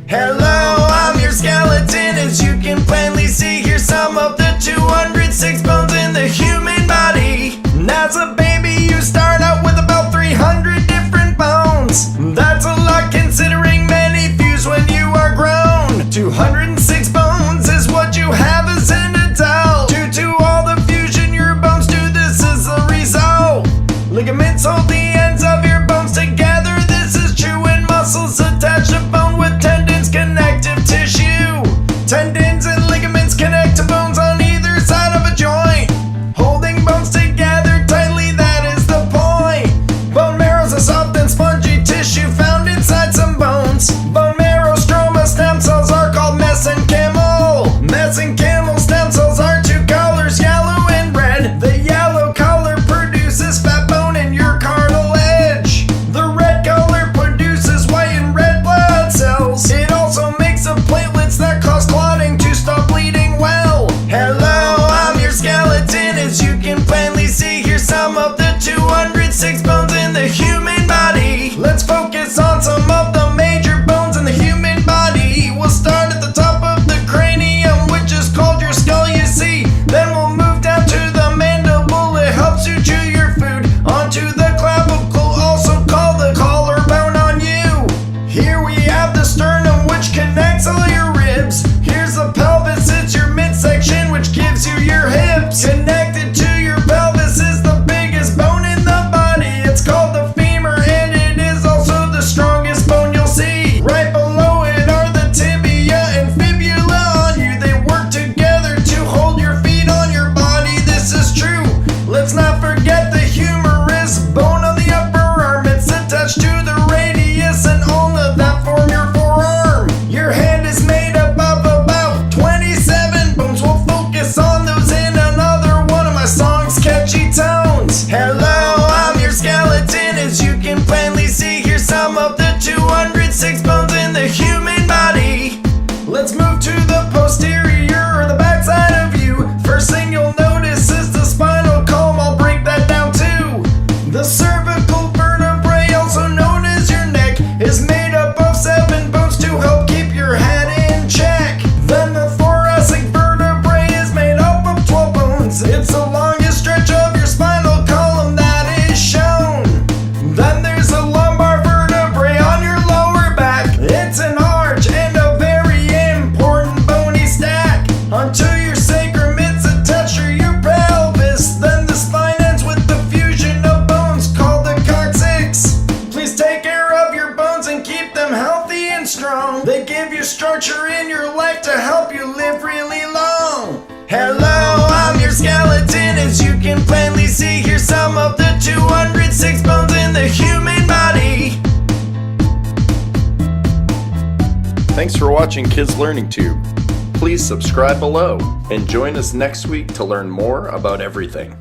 Hello, I'm your skeleton. As you can plainly see, here's some of the 206 bones in the human body. As a baby, you start out with about 300 different bones. That's a lot considering many fuse when you are grown. 206 bones is what you have as an adult. Due to all the fusion your bones do, this is the result. Ligaments hold the ends of your bones together. This is true, and muscles attach a bone with tendons, connective tissue. Tendons and ligaments connect to bones on either side of a joint, holding bones together tightly, that is the point. Bone marrow is a soft and spongy tissue found inside some bones. Bone marrow stroma stem cells are called mesenchymal. Mesenchymal stem cells are two colors, yellow and red. The yellow color produces fat bone in your cartilage. The red color produces white and red blood cells. It also makes the platelets that cause clotting to stop bleeding well. Hello, I'm your skeleton. As you can plainly see, here's some of the 206 bones in the human body. Let's focus on some of the major bones in the human body. We'll start at the top of the cranium, which is called your skull, you see. Then we'll move down to the mandible. It helps you chew your food. Onto the clavicle, also called the collarbone on you. Here we have the sternum, which connects all your ribs. Here's the pelvis, it's your midsection, which gives you your hips. Connected to your pelvis is the biggest bone in the body. It's called the femur, and it is also the strongest bone you'll see. Right below it are the tibia and fibula on you. They work together to hold your feet on your body. This is true. Let's not forget the humerus bone on the upper arm. It's attached to the radius and ulna that form your forearm. Your hand is made up of about 27 bones. We'll focus on those in another one of my songs, Catchy Tones. Hello, I'm your skeleton. As you can plainly see, here's some of the 206 bones in the human body. Let's move to the posterior or the backside of you. First thing you'll notice is the spinal column. I'll break that down too. The cervical vertebrae, also known as your neck, is made up of 7 bones to help keep your head in check. Then the thoracic vertebrae is made up of 12 bones. It's the longest stretch of your spinal column that is shown. Then there's the lumbar vertebrae on your lower back. It's an arch and a very important bony stack. Onto your sacrum, it's attached to your pelvis. Then the spine ends with the fusion of bones called the coccyx. Please take care of your bones and keep them healthy and strong. They give you structure in your life to help you live really long. Hello, I'm your skeleton. As you can plainly see, here's some of the 206 bones in the human body. Thanks for watching Kids Learning Tube. Please subscribe below and join us next week to learn more about everything.